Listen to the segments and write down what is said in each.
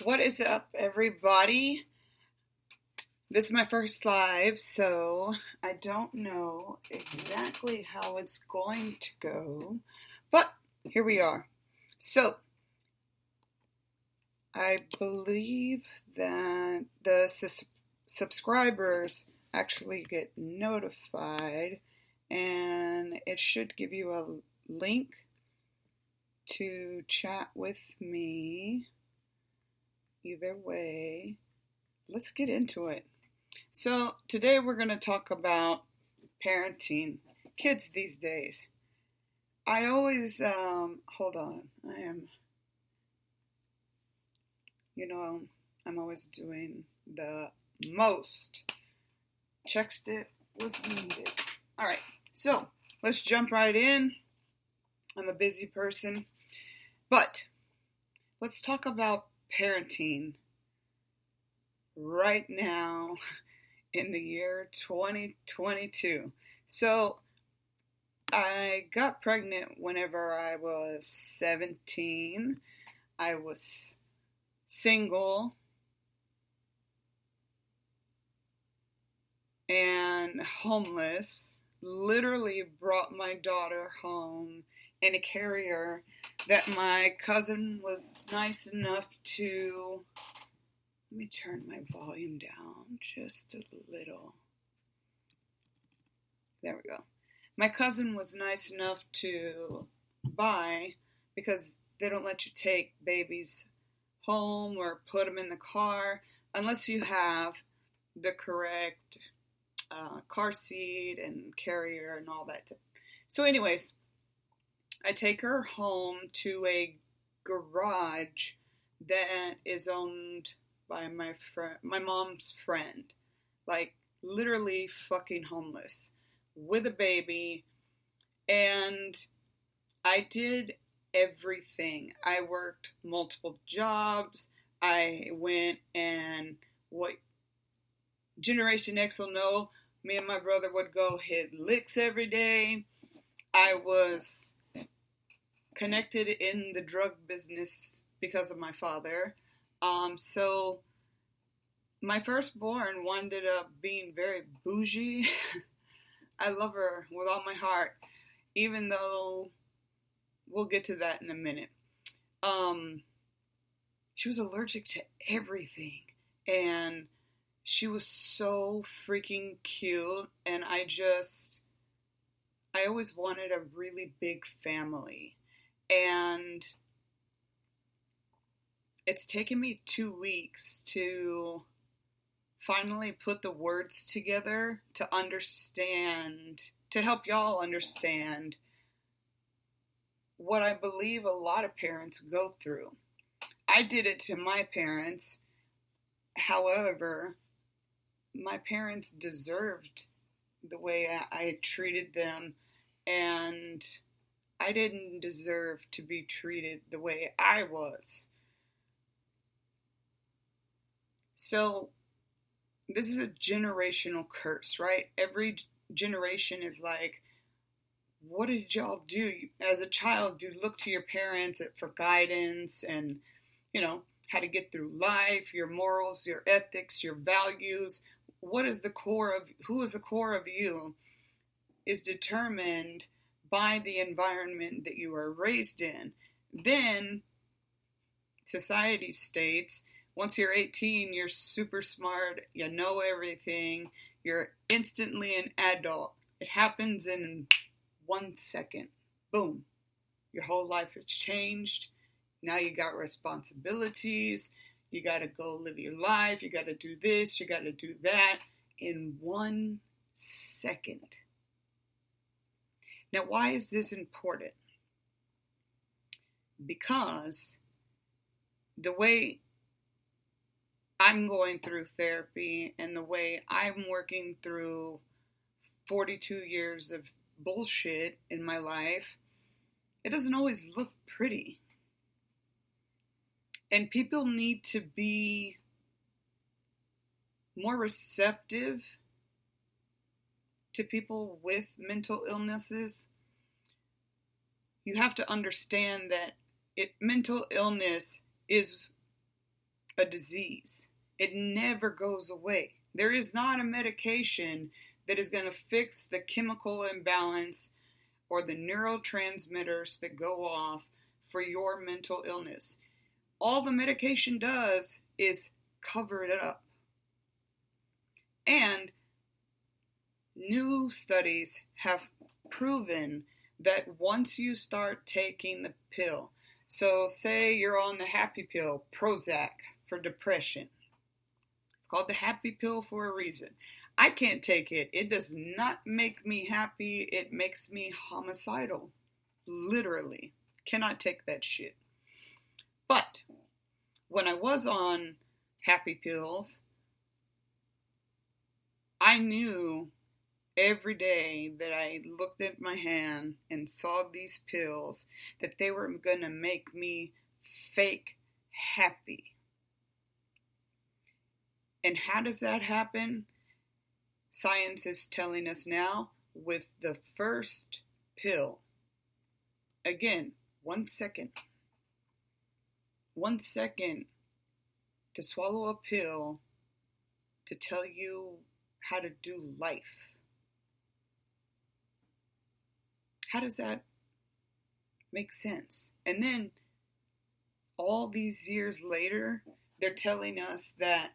What is up, everybody? This is my first live, so I don't know exactly how it's going to go, but here we are. So, I believe that the subscribers actually get notified, and it should give you a link to chat with me. Either way, let's get into it. So today we're going to talk about parenting kids these days. I always, hold on, I'm always doing the most. Checks it was needed. All right, so let's jump right in. I'm a busy person, but let's talk about parenting right now in the year 2022. So I got pregnant whenever I was 17. I was single and homeless. Literally brought my daughter home in a carrier that my cousin was nice enough to, let me turn my volume down just a little. There we go. My cousin was nice enough to buy, because they don't let you take babies home or put them in the car unless you have the correct car seat and carrier and all that. So anyways, I take her home to a garage that is owned by my mom's friend, like literally fucking homeless, with a baby, and I did everything. I worked multiple jobs. I went and, what Generation X will know, me and my brother would go hit licks every day. I was connected in the drug business because of my father. So my firstborn ended up being very bougie. I love her with all my heart, even though we'll get to that in a minute. She was allergic to everything, and she was so freaking cute, and I always wanted a really big family, and it's taken me 2 weeks to finally put the words together to understand, to help y'all understand what I believe a lot of parents go through. I did it to my parents. However, my parents deserved the way I treated them, and I didn't deserve to be treated the way I was. So this is a generational curse, right? Every generation is like, what did y'all do? As a child, you look to your parents for guidance and, how to get through life, your morals, your ethics, your values. Who is the core of you is determined by the environment that you are raised in. Then society states, once you're 18, you're super smart, you know everything, you're instantly an adult. It happens in 1 second. Boom. Your whole life has changed. Now you got responsibilities. You got to go live your life. You got to do this. You got to do that in 1 second. Now, why is this important? Because the way I'm going through therapy and the way I'm working through 42 years of bullshit in my life, it doesn't always look pretty. And people need to be more receptive to people with mental illnesses. You have to understand that mental illness is a disease. It never goes away. There is not a medication that is going to fix the chemical imbalance or the neurotransmitters that go off for your mental illness. All the medication does is cover it up. And new studies have proven that once you start taking the pill, so say you're on the happy pill, Prozac, for depression. It's called the happy pill for a reason. I can't take it. It does not make me happy. It makes me homicidal. Literally. Cannot take that shit. But when I was on happy pills, I knew every day that I looked at my hand and saw these pills that they were going to make me fake happy. And how does that happen? Science is telling us now with the first pill. Again, 1 second. 1 second to swallow a pill to tell you how to do life. How does that make sense? And then all these years later, they're telling us that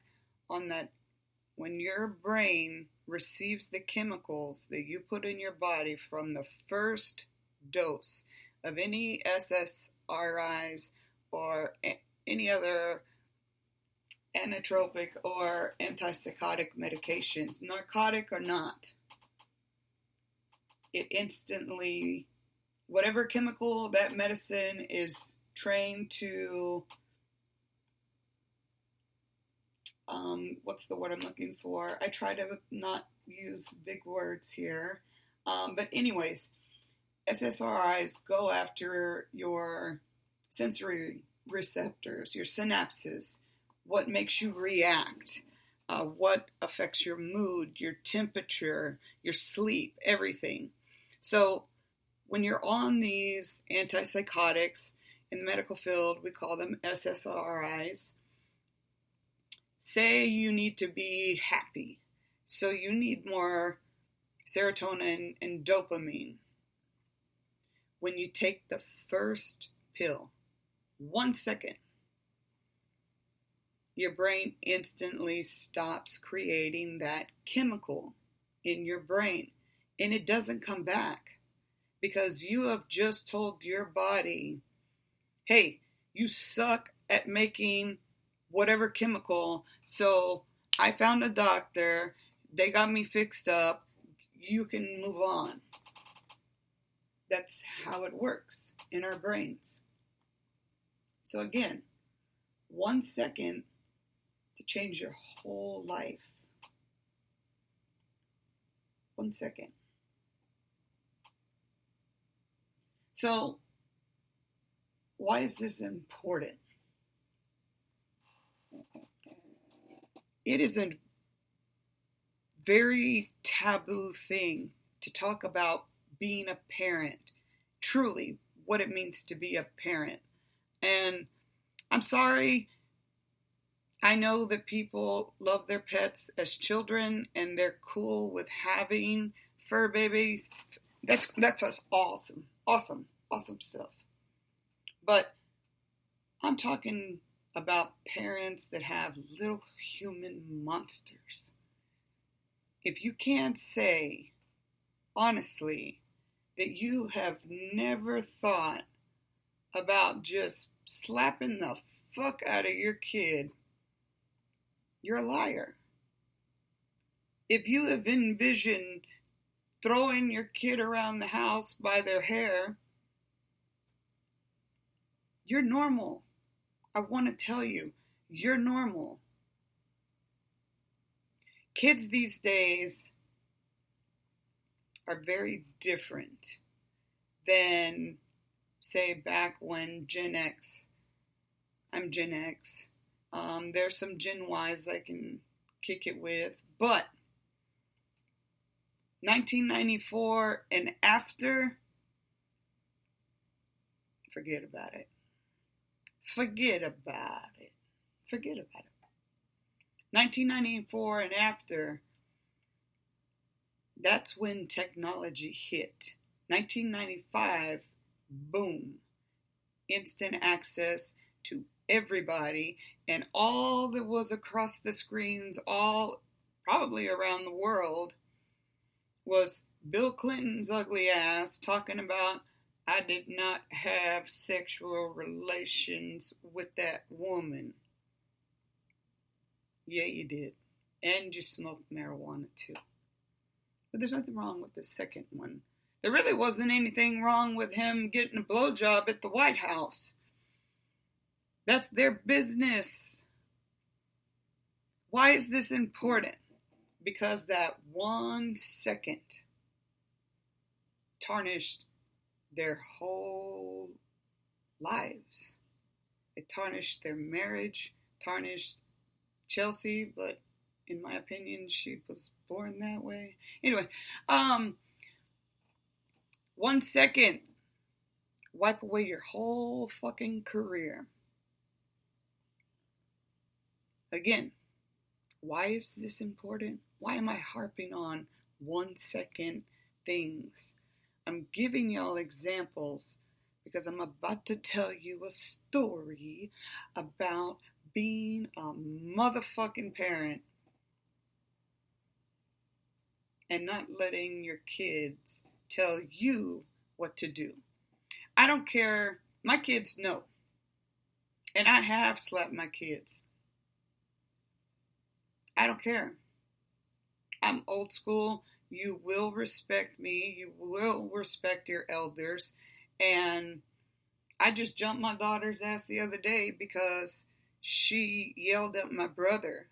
when your brain receives the chemicals that you put in your body from the first dose of any SSRIs or any other anotropic or antipsychotic medications, narcotic or not, it instantly, whatever chemical that medicine is trained to, what's the word I'm looking for? I try to not use big words here. But anyways, SSRIs go after your sensory receptors, your synapses, what makes you react, what affects your mood, your temperature, your sleep, everything. So when you're on these antipsychotics, in the medical field, we call them SSRIs. Say you need to be happy, so you need more serotonin and dopamine. When you take the first pill, 1 second, your brain instantly stops creating that chemical in your brain, and it doesn't come back because you have just told your body, hey, you suck at making whatever chemical, so I found a doctor, they got me fixed up, you can move on. That's how it works in our brains. So again, 1 second to change your whole life. 1 second. So, why is this important? It is a very taboo thing to talk about being a parent, truly what it means to be a parent. And I'm sorry, I know that people love their pets as children and they're cool with having fur babies. That's awesome stuff. But I'm talking about parents that have little human monsters. If you can't say, honestly, that you have never thought about just slapping the fuck out of your kid, you're a liar. If you have envisioned throwing your kid around the house by their hair, you're normal. I want to tell you, you're normal. Kids these days are very different than, say, back when I'm Gen X. There's some Gen Ys I can kick it with, but 1994 and after, forget about it. Forget about it. Forget about it. 1994 and after, that's when technology hit. 1995, boom, instant access to everybody, and all that was across the screens, all probably around the world, was Bill Clinton's ugly ass talking about, I did not have sexual relations with that woman. Yeah, you did. And you smoked marijuana too. But there's nothing wrong with the second one. There really wasn't anything wrong with him getting a blowjob at the White House. That's their business. Why is this important? Because that 1 second tarnished their whole lives. It tarnished their marriage, tarnished Chelsea, but in my opinion, she was born that way. Anyway, 1 second, wipe away your whole fucking career. Again, why is this important? Why am I harping on 1 second things? I'm giving y'all examples because I'm about to tell you a story about being a motherfucking parent and not letting your kids tell you what to do. I don't care. My kids know. And I have slapped my kids. I don't care. I'm old school. You will respect me. You will respect your elders. And I just jumped my daughter's ass the other day because she yelled at my brother.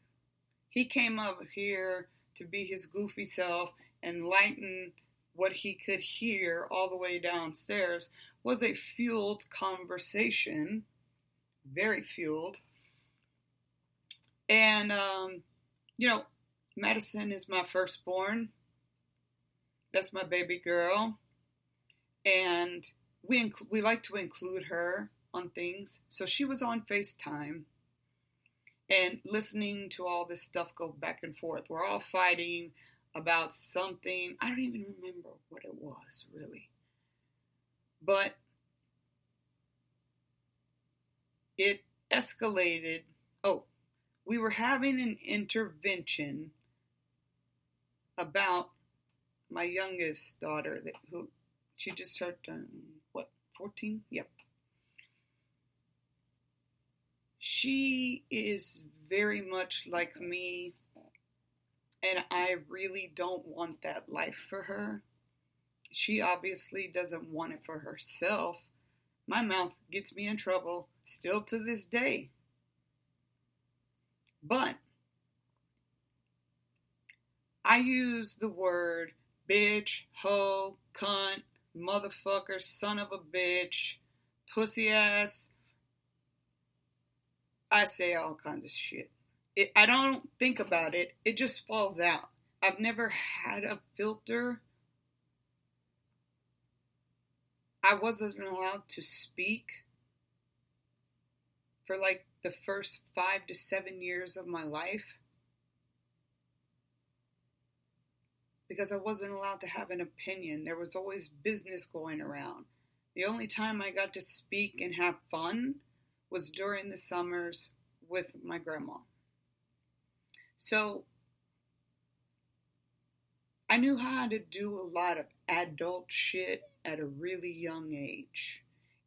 He came up here to be his goofy self and lighten what he could hear all the way downstairs. Was a fueled conversation. Very fueled. And, Madison is my firstborn. That's my baby girl. And we like to include her on things. So she was on FaceTime and listening to all this stuff go back and forth. We're all fighting about something. I don't even remember what it was, really. But it escalated. We were having an intervention about my youngest daughter, who she just turned, 14? Yep. She is very much like me, and I really don't want that life for her. She obviously doesn't want it for herself. My mouth gets me in trouble still to this day. But I use the word bitch, hoe, cunt, motherfucker, son of a bitch, pussy ass. I say all kinds of shit. I don't think about it. It just falls out. I've never had a filter. I wasn't allowed to speak for like the first 5 to 7 years of my life because I wasn't allowed to have an opinion. There was always business going around. The only time I got to speak and have fun was during the summers with my grandma. So I knew how to do a lot of adult shit at a really young age.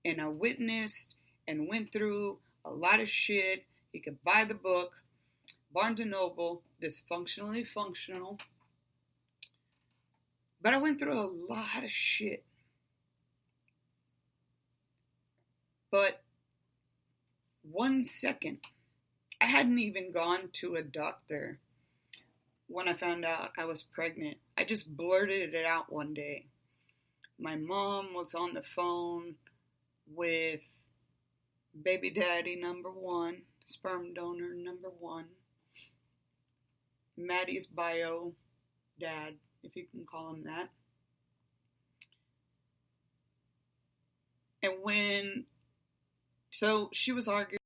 And I witnessed and went through a lot of shit. You could buy the book, Barnes & Noble, Dysfunctionally Functional. But I went through a lot of shit. But 1 second, I hadn't even gone to a doctor when I found out I was pregnant. I just blurted it out one day. My mom was on the phone with baby daddy number 1, sperm donor number 1, Maddie's bio dad, if you can call him that. And so she was arguing